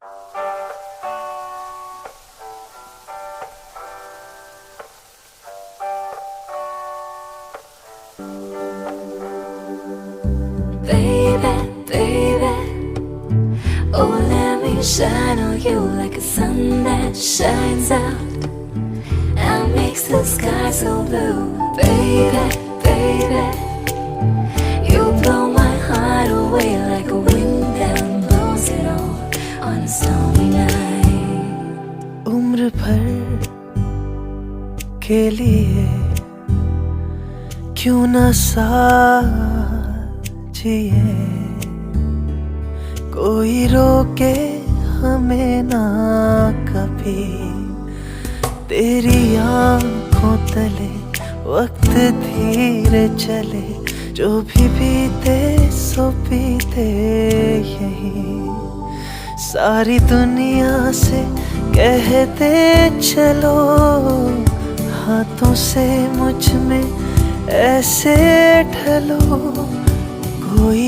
Baby, baby, oh let me shine on you like a sun that shines out and makes the sky so blue. Baby, baby, you blow my heart away like a wind that blows it all on a stormy night. उम्र भर के लिए क्यों ना साथ जिए, कोई रोके हमें ना कभी। तेरी आंखों तले वक्त धीरे चले, जो भी बीते सो बीते यहीं। सारी दुनिया से कहते चलो, हाथों से मुझ में ऐसे ढलो, कोई